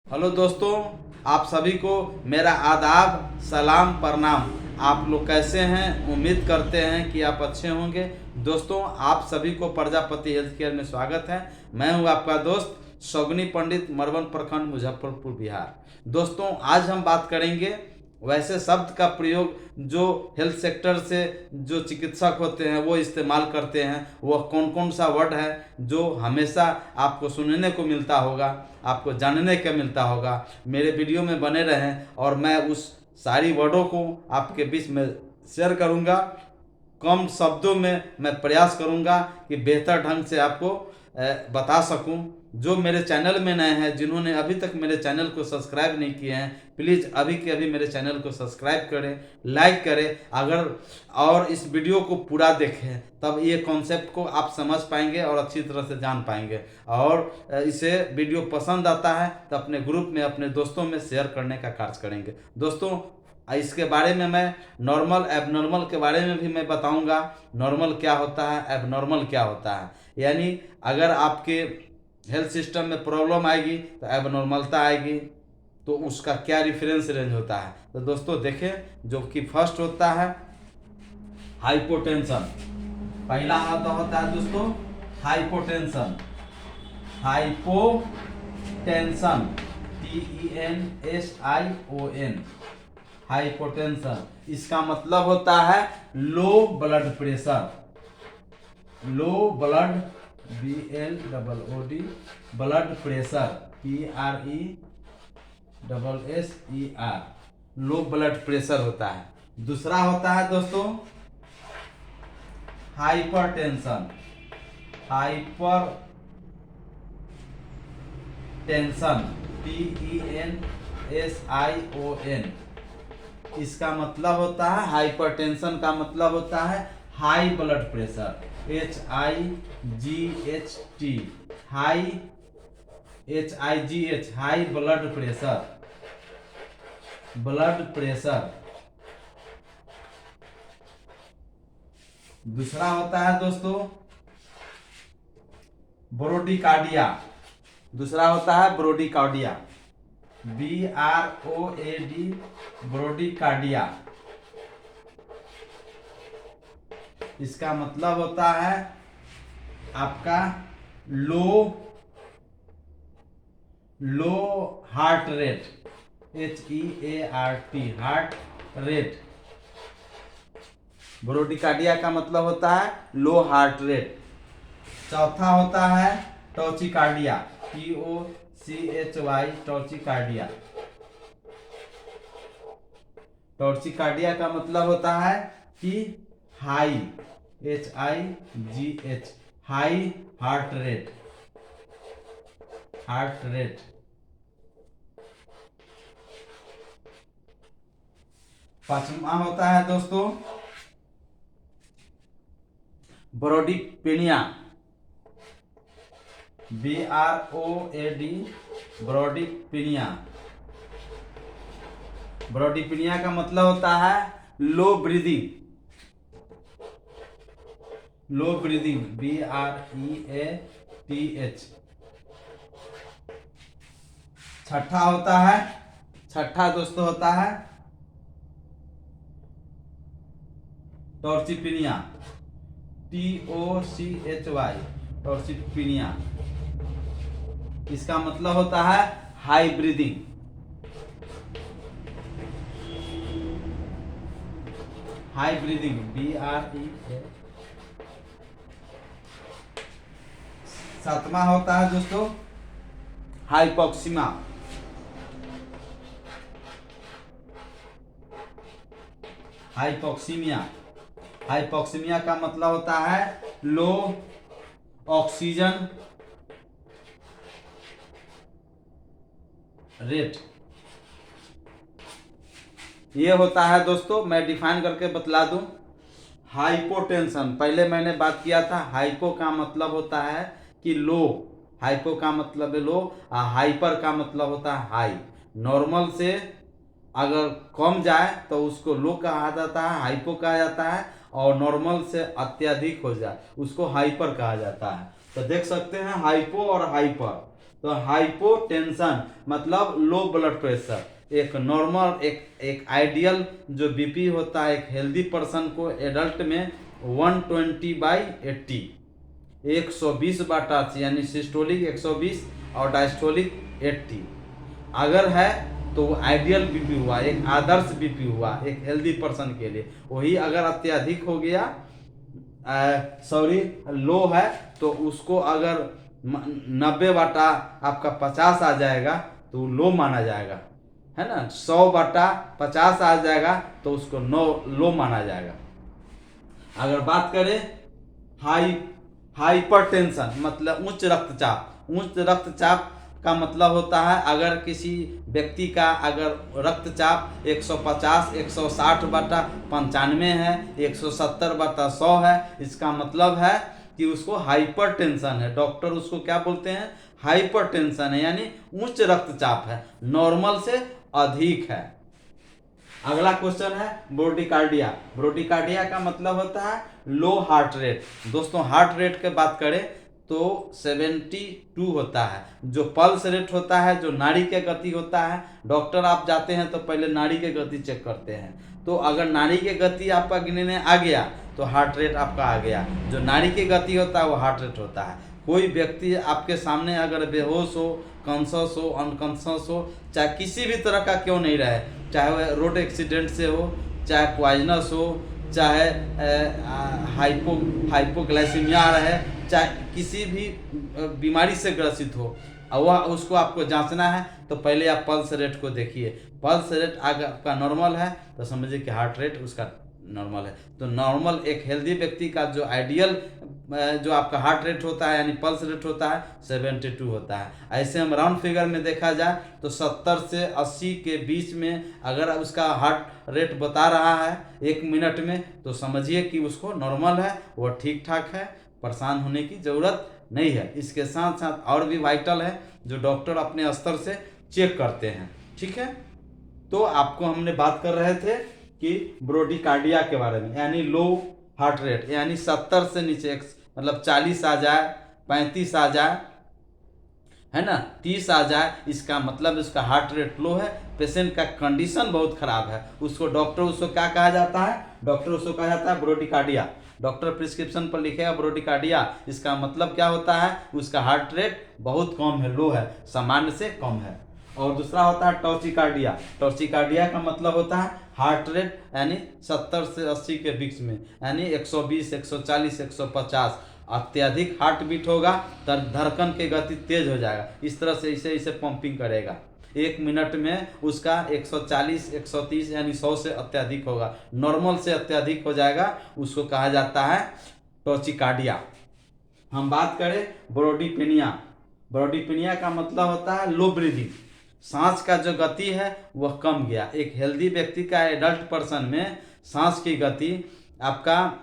Hello दोस्तों, आप सभी को मेरा आदाब, सलाम, प्रणाम। आप लोग कैसे हैं? उम्मीद करते हैं कि आप अच्छे होंगे। दोस्तों, आप सभी को प्रजापति हेल्थ केयर में स्वागत है। मैं हूं आपका दोस्त शगुनी पंडित, मरवन प्रखंड, मुजफ्फरपुर, बिहार। दोस्तों, आज हम बात करेंगे वैसे शब्द का प्रयोग जो हेल्थ सेक्टर से जो चिकित्सक होते हैं वो इस्तेमाल करते हैं। वह कौन कौन सा वर्ड है जो हमेशा आपको सुनने को मिलता होगा, आपको जानने को मिलता होगा। मेरे वीडियो में बने रहें और मैं उस सारी वर्डों को आपके बीच में शेयर करूंगा। कम शब्दों में मैं प्रयास करूंगा कि बेहतर ढंग से आपको बता सकूं। जो मेरे चैनल में नए हैं, जिन्होंने अभी तक मेरे चैनल को सब्सक्राइब नहीं किए हैं, प्लीज़ अभी के अभी मेरे चैनल को सब्सक्राइब करें, लाइक करें। अगर और इस वीडियो को पूरा देखें तब ये कॉन्सेप्ट को आप समझ पाएंगे और अच्छी तरह से जान पाएंगे। और इसे वीडियो पसंद आता है तो अपने ग्रुप में, अपने दोस्तों में शेयर करने का कार्य करेंगे। दोस्तों, इसके बारे में मैं नॉर्मल एबनॉर्मल के बारे में भी मैं बताऊंगा। नॉर्मल क्या होता है, एबनॉर्मल क्या होता है, यानी अगर आपके हेल्थ सिस्टम में प्रॉब्लम आएगी तो एबनॉर्मलता आएगी, तो उसका क्या रेफरेंस रेंज होता है। तो दोस्तों देखें, जो कि फर्स्ट होता है हाइपोटेंशन। पहला होता है दोस्तों हाइपोटेंशन। Hypotension, TENSION, hypotension. इसका मतलब होता है low blood pressure. Low blood, BLOOD, blood pressure, PRESSER, low blood pressure होता है। दूसरा होता है दोस्तों हाइपरटेंशन। Hypertension, TENSION। इसका मतलब होता है, हाइपरटेंशन का मतलब होता है high blood pressure, HIGHT, high, HIGH, high blood pressure, blood pressure. दूसरा होता है दोस्तों ब्रोडिकार्डिया। दूसरा होता है ब्रोडिकार्डिया, BROAD, ब्रोडिकार्डिया। इसका मतलब होता है आपका low heart rate, HEART, heart rate. Bradycardia का मतलब होता है लो हार्ट रेट। चौथा होता है टॉचिकार्डिया, TOCHY, टॉचिकार्डिया। टॉर्चिकार्डिया का मतलब होता है कि high, HIGH, high heart rate, heart rate. पांचवा होता है दोस्तों ब्रोडिपेनिया, BROAD, ब्रोडिपेनिया। ब्रोडिपेनिया का मतलब होता है लो ब्रीदिंग, लो ब्रीदिंग, BREATH। छठा दोस्तों होता है टॉर्चिपेनिया, TOCHY, टॉर्चिपेनिया। इसका मतलब होता है high breathing, high breathing, BREA। सातवां होता है दोस्तों हाइपोक्सिमा, हाइपोक्सीमिया। हाइपोक्सीमिया का मतलब होता है लो ऑक्सीजन रेट। ये होता है दोस्तों, मैं डिफाइन करके बतला दूं। हाइपोटेंशन, पहले मैंने बात किया था, हाइपो का मतलब होता है कि लो, हाइपो का मतलब है लो, हाइपर का मतलब होता है हाई। नॉर्मल से अगर कम जाए तो उसको लो कहा जाता है, हाइपो कहा जाता है, और नॉर्मल से अत्यधिक हो जाए उसको हाइपर कहा जाता है। तो देख सकते हैं हाइपो और हाइपर, तो हाइपोटेंशन मतलब लो ब्लड प्रेशर। एक नॉर्मल एक आइडियल जो बीपी होता है एक हेल्दी पर्सन को एडल्ट में 120/80, 120/80 यानी सिस्टोलिक 120 और डायस्टोलिक 80 अगर है तो वो आइडियल बीपी हुआ, एक आदर्श बीपी हुआ एक हेल्दी पर्सन के लिए। वही अगर अत्यधिक हो गया लो है तो उसको अगर 90/50 आपका 50 आ जाएगा तो लो माना जाएगा, है ना। 100/50 आ जाएगा तो उसको लो माना जाएगा। अगर बात करें हाइपरटेंशन मतलब उच्च रक्तचाप। उच्च रक्तचाप का मतलब होता है अगर किसी व्यक्ति का अगर रक्तचाप 150 160/95 है, 170/100 है, इसका मतलब है कि उसको हाइपरटेंशन है। डॉक्टर उसको क्या बोलते हैं, हाइपरटेंशन है, यानी उच्च रक्तचाप है, नॉर्मल से अधिक है। अगला क्वेश्चन है ब्रोडिकार्डिया। ब्रोडिकार्डिया का मतलब होता है लो हार्ट रेट। दोस्तों हार्ट रेट की बात करें तो 72 होता है। जो पल्स रेट होता है, जो नाड़ी के गति होता है, डॉक्टर आप जाते हैं तो पहले नाड़ी के गति चेक करते हैं। तो अगर नाड़ी के गति आपका गिनने आ गया तो हार्ट रेट आपका आ गया। जो नाड़ी की गति होता है वो हार्ट रेट होता है। कोई व्यक्ति आपके सामने अगर बेहोश हो, कॉन्शस हो, अनकॉन्शस हो, चाहे किसी भी तरह का क्यों नहीं रहे, चाहे वह रोड एक्सीडेंट से हो, चाहे पॉइजनस हो, चाहे हाइपोग्लाइसीमिया रहे, चाहे किसी भी बीमारी से ग्रसित हो, और वह उसको आपको जांचना है तो पहले आप पल्स रेट को देखिए। पल्स रेट अगर आपका नॉर्मल है तो समझिए कि हार्ट रेट उसका नॉर्मल है। तो नॉर्मल एक हेल्दी व्यक्ति का जो आइडियल जो आपका हार्ट रेट होता है यानी पल्स रेट होता है 72 होता है। ऐसे हम राउंड फिगर में देखा जाए तो 70 से 80 के बीच में अगर उसका हार्ट रेट बता रहा है 1 मिनट में तो समझिए कि उसको नॉर्मल है, वह ठीक ठाक है, परेशान होने की ज़रूरत नहीं है। इसके साथ साथ और भी वाइटल है जो डॉक्टर अपने स्तर से चेक करते हैं, ठीक है। तो आपको हमने बात कर रहे थे कि ब्रोडिकार्डिया के बारे में, यानी लो हार्ट रेट, यानी 70 से नीचे मतलब 40 आ जाए, 35 आ जाए, है ना, 30 आ जाए, इसका मतलब इसका हार्ट रेट लो है, पेशेंट का कंडीशन बहुत खराब है। उसको डॉक्टर उसको क्या कहा जाता है, डॉक्टर उसको कहा जाता है ब्रोडिकार्डिया। डॉक्टर प्रिस्क्रिप्शन पर लिखेगा ब्रोडिकार्डिया, इसका मतलब क्या होता है, उसका हार्ट रेट बहुत कम है, लो है, सामान्य से कम है। और दूसरा होता है टॉर्चिकार्डिया। टॉर्चिकार्डिया का मतलब होता है हार्ट रेट यानी 70 से 80 के बीच में, यानी 120, 140, 150 अत्यधिक हार्ट बीट होगा तो धड़कन की गति तेज हो जाएगा। इस तरह से इसे पंपिंग करेगा। 1 मिनट में उसका 140, 130 यानी 100 से अत्यधिक होगा, नॉर्मल से अत्यधिक हो जाएगा, उसको कहा जाता है टॉर्चिकार्डिया। हम बात करें ब्रोडीपेनिया। ब्रोडीपेनिया का मतलब होता है लो ब्रीदिंग, सांस का जो गति है वह कम गया। एक हेल्दी व्यक्ति का एडल्ट पर्सन में सांस की गति आपका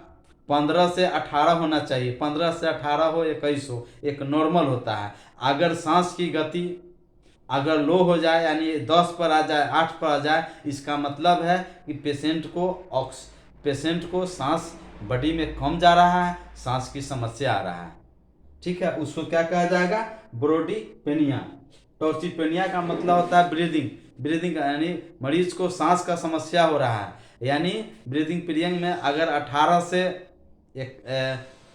15 से 18 होना चाहिए, 15 से 18 हो, 21 हो, एक नॉर्मल होता है। अगर सांस की गति अगर लो हो जाए यानी 10 पर आ जाए, 8 पर आ जाए, इसका मतलब है कि पेशेंट को सांस बॉडी में कम जा रहा है, सांस की समस्या आ रहा है, ठीक है। उसको क्या कहा जाएगा, ब्रोडीपेनिया। टॉर्चिपेनिया का मतलब होता है ब्रीदिंग यानी मरीज को सांस का समस्या हो रहा है, यानी ब्रीदिंग पीरियड में अगर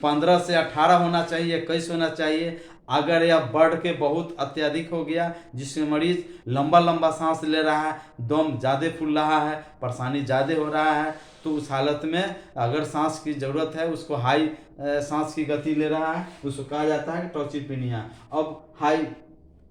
15 से 18 होना चाहिए, 21 होना चाहिए। अगर यह बढ़ के बहुत अत्यधिक हो गया जिसमें मरीज लंबा सांस ले रहा है, दम ज़्यादा फूल रहा है, परेशानी ज़्यादा हो रहा है, तो उस हालत में अगर सांस की ज़रूरत है, उसको हाई सांस की गति ले रहा है, उसको कहा जाता है टॉर्चिपेनिया। अब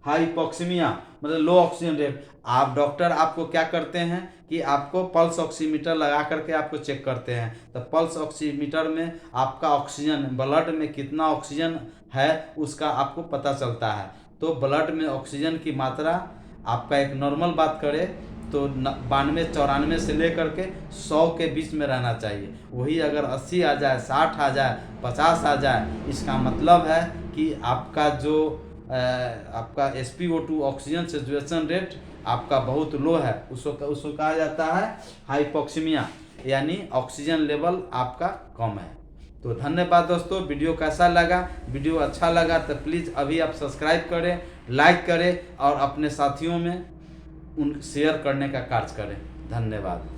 हाइपोक्सिमिया मतलब लो ऑक्सीजन रेट। आप डॉक्टर आपको क्या करते हैं कि आपको पल्स ऑक्सीमीटर लगा करके आपको चेक करते हैं। तो पल्स ऑक्सीमीटर में आपका ऑक्सीजन ब्लड में कितना ऑक्सीजन है उसका आपको पता चलता है। तो ब्लड में ऑक्सीजन की मात्रा आपका एक नॉर्मल बात करें तो 92-94 से लेकर के 100 के बीच में रहना चाहिए। वही अगर 80 आ जाए, 60 आ जाए, 50 आ जाए, इसका मतलब है कि आपका जो आपका SpO2 ऑक्सीजन सेचुरेशन रेट आपका बहुत लो है, उसको कहा जाता है हाइपोक्सिमिया, यानी ऑक्सीजन लेवल आपका कम है। तो धन्यवाद दोस्तों। वीडियो कैसा लगा? वीडियो अच्छा लगा तो प्लीज़ अभी आप सब्सक्राइब करें, लाइक करें और अपने साथियों में शेयर करने का कार्य करें। धन्यवाद।